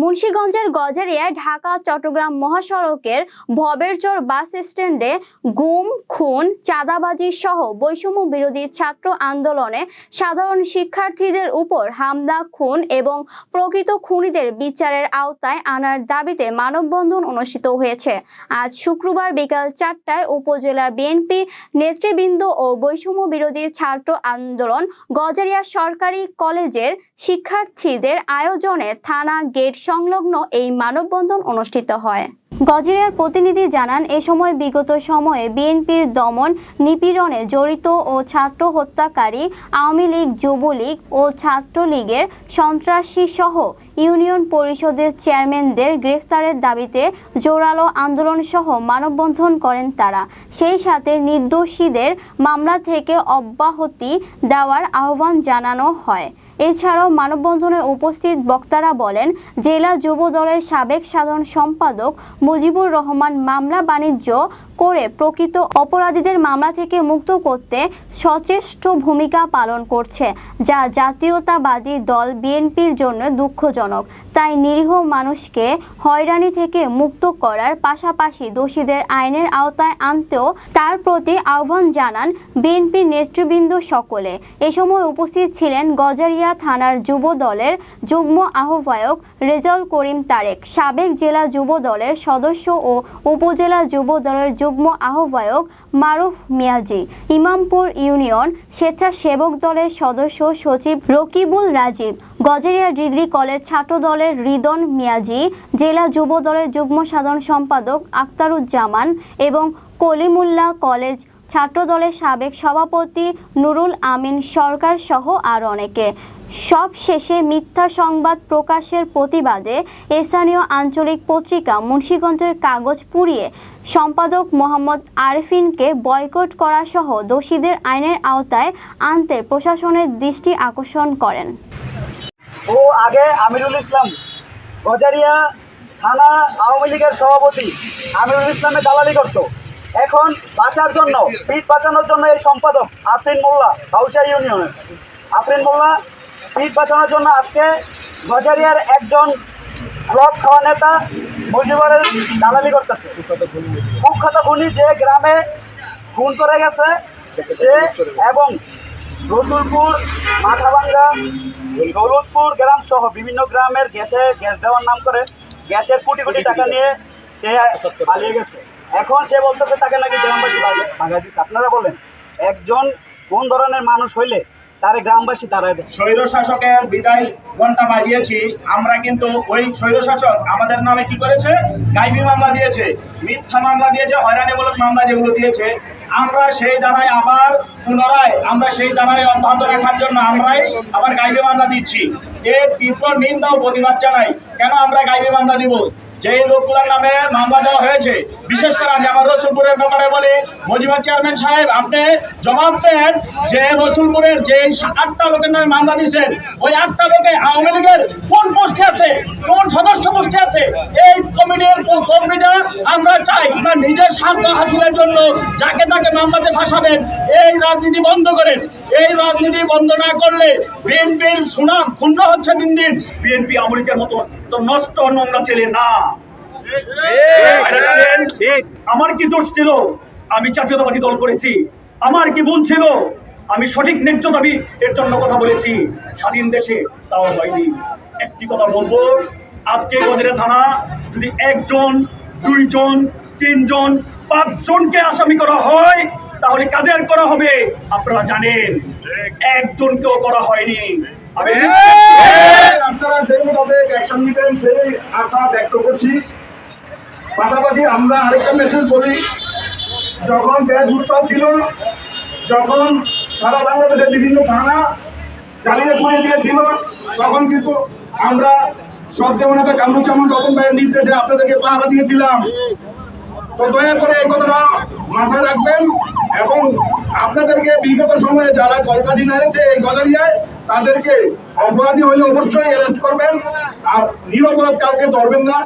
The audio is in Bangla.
মুন্সিগঞ্জের গজারিয়ায় ঢাকা চট্টগ্রাম মহাসড়কের ভবেরচর বাস স্ট্যান্ডে গুম, খুন, চাঁদাবাজি সহ বৈষম্য বিরোধী ছাত্র আন্দোলনে সাধারণ শিক্ষার্থীদের উপর হামলা, খুন এবং প্রকৃত খুনিদের বিচারের আওতায় আনার দাবিতে মানববন্ধন অনুষ্ঠিত হয়েছে। আজ শুক্রবার বিকাল 4টায় উপজেলার বিএনপি নেতৃবৃন্দ ও বৈষম্য বিরোধী ছাত্র আন্দোলন গজারিয়া সরকারি কলেজের শিক্ষার্থীদের আয়োজনে থানা গেট সংলগ্ন এই মানববন্ধন অনুষ্ঠিত হয়। গজারিয়ার প্রতিনিধি জানান, এ সময় বিগত সময়ে বিএনপির দমন নিপীড়নে জড়িত ও ছাত্র হত্যাকারী আওয়ামী লীগ, যুবলীগ ও ছাত্রলীগের সন্ত্রাসী সহ ইউনিয়ন পরিষদের চেয়ারম্যানদের গ্রেফতারের দাবিতে জোরালো আন্দোলন সহ মানববন্ধন করেন তারা। সেই সাথে নির্দোষীদের মামলা থেকে অব্যাহতি দেওয়ার আহ্বান জানানো হয়। এছাড়াও মানববন্ধনে উপস্থিত বক্তারা বলেন, জেলা যুব দলের সাবেক সাধারণ সম্পাদক মুজিবুর রহমান মামলা বাণিজ্য করে প্রকৃত অপরাধীদের মামলা থেকে মুক্ত করতে সচেষ্ট ভূমিকা পালন করছে, যা জাতীয়তাবাদী দল বিএনপির জন্য দুঃখজনক। তাই নিরীহ মানুষকে হয়রানি থেকে মুক্ত করার পাশাপাশি দোষীদের আইনের আওতায় আনতেও তার প্রতি আহ্বান জানান বিএনপির নেতৃবৃন্দ সকলে। এ সময় উপস্থিত ছিলেন গজারিয়া থানার যুব দলের যুগ্ম আহ্বায়ক রেজাউল করিম তারেক, সাবেক জেলা যুব দলের সদস্য ও উপজেলা যুব দলের যুগ্ম আহ্বায়ক মারুফ মিয়াজি, ইমামপুর ইউনিয়ন স্বেচ্ছাসেবক দলের সদস্য সচিব রকিবুল রাজীব, গজারিয়া ডিগ্রি কলেজ ছাত্র দলের রিদন মিয়াজি, জেলা যুব দলের যুগ্ম সাধারণ সম্পাদক আক্তারুজ্জামান এবং কলিমুল্লাহ কলেজ ছাত্র দলের সাবেক সভাপতি নুরুল আমিন সরকার সহ আরও অনেকে। সব শেষে মিথ্যা সংবাদ প্রকাশের প্রতিবাদে স্থানীয় আঞ্চলিক পত্রিকা মুন্সিগঞ্জের কাগজ পুড়িয়ে সম্পাদক মোহাম্মদ আরেফিনকে বয়কট করা সহ দোষীদের আইনের আওতায় আনতে প্রশাসনের দৃষ্টি আকর্ষণ করেন। আগে আমিরুল ইসলাম গজারিয়া থানা আওয়ামী লীগের সভাপতি আমিরুল ইসলামে দালালি করত। এখন বাঁচার জন্য, পিঠ বাঁচানোর জন্য এই সম্পাদক আফরিন মোল্লা, হাউসা ইউনিয়নের আফরিন মোল্লা পিঠ বাঁচানোর জন্য আজকে গজারিয়ার একজন ব্লক খাওয়া নেতা মুজিবুরের দালালি করতেছে। কুখ্যাত খুনি যে গ্রামে খুন করে গেছে সে, এবং রসুলপুর, মাথাভাঙ্গা, দৌলতপুর গ্রাম সহ বিভিন্ন গ্রামের গ্যাস দেওয়ার নাম করে গ্যাসের কোটি কোটি টাকা নিয়ে সে পালিয়ে গেছে। এখন সে বলতেছে তাকে নাকি গ্রামবাসী ভাগা দিচ্ছে। আপনারা বলেন, একজন কোন ধরনের মানুষ হইলে তারে গ্রামবাসী তারাই দেয়? স্বৈর শাসকের বিদায় ঘন্টা বাজিয়েছি আমরা, কিন্তু ওই স্বৈর শাসক আমাদের নামে কি করেছে? গাইবি মামলা দিয়েছে, মিথ্যা মামলা দিয়েছে, হয়রানিমূলক মামলা যেগুলো দিয়েছে, আমরা সেই দ্বারাই আবার পুনরায় অব্যাহত রাখার জন্য আমরাই আবার গাইবি মামলা দিচ্ছি। এর তীব্র নিন্দা ও প্রতিবাদ জানাই। কেন আমরা গাইবি মামলা দিব? যে লোকগুলোর নামে মামলা দেওয়া হয়েছে, বিশেষ করে আমি আমার রসুলপুরের ব্যাপারে বলি, মুজিবুর চেয়ারম্যান সাহেব আপনি জবাব দেন যে রসুলপুরের যে 8টা লোকের নামে মামলা দিয়েছেন, ওই 8টা লোকে আওয়ামী লীগের কোন পোস্টে আছে, কোন সদস্য পোস্টে আছে? এই কমিটির আমরা চাই আপনার নিজের স্বার্থ হাসিলের জন্য যাকে তাকে মামলাতে ফাঁসাবেন, এই রাজনীতি বন্ধ করেন। এই রাজনীতি বন্ধ না করলে বিএনপির সুনাম ক্ষুণ্ণ হচ্ছে দিন দিন। বিএনপি আওয়ামী লীগের মতো তো নষ্ট নোংরা ছেলে না। আমার কি দোষ ছিল? আমি জাতীয়তাবাদী দল করেছি। আমার কি ভুল ছিল? আমি সঠিক ন্যায্য দাবি এর জন্য কথা বলেছি। স্বাধীন দেশে তাও হয়নি। একটি কথা বলবো, আজকে গজারিয়া থানা যদি 1 জন, 2 জন, 3 জন, 5 জনকে আসামি করা হয়, তাহলে কাদের করা হবে আপনারা জানেন। 1 জনকেও করা হয়নি। আপনারা সেই মোতাবেক অ্যাকশন নিতেন, সেই আশা ব্যক্ত করছি। পাশাপাশি আমরা আরেকটা মেসেজ বলি, যখন গ্যাস উত্তাপ ছিল, যখন সারা বাংলাদেশের বিভিন্ন থানা জ্বালিয়ে পুড়িয়ে দিয়েছিল, তখন কিন্তু আমরা শ্রদ্ধেয় নেতা কামরুজ্জামান রতন ভাইয়ের নির্দেশে আপনাদেরকে পাহারা দিয়েছিলাম। তো দয়া করে এই কথাটা মাথায় রাখবেন এবং আপনাদেরকে বিগত সময়ে যারা কলকাঠি নেড়েছে এই গজারিয়ায়, তাদেরকে অপরাধী হলে অবশ্যই অ্যারেস্ট করবেন আর নিরপরাধ কাউকে ধরবেন না।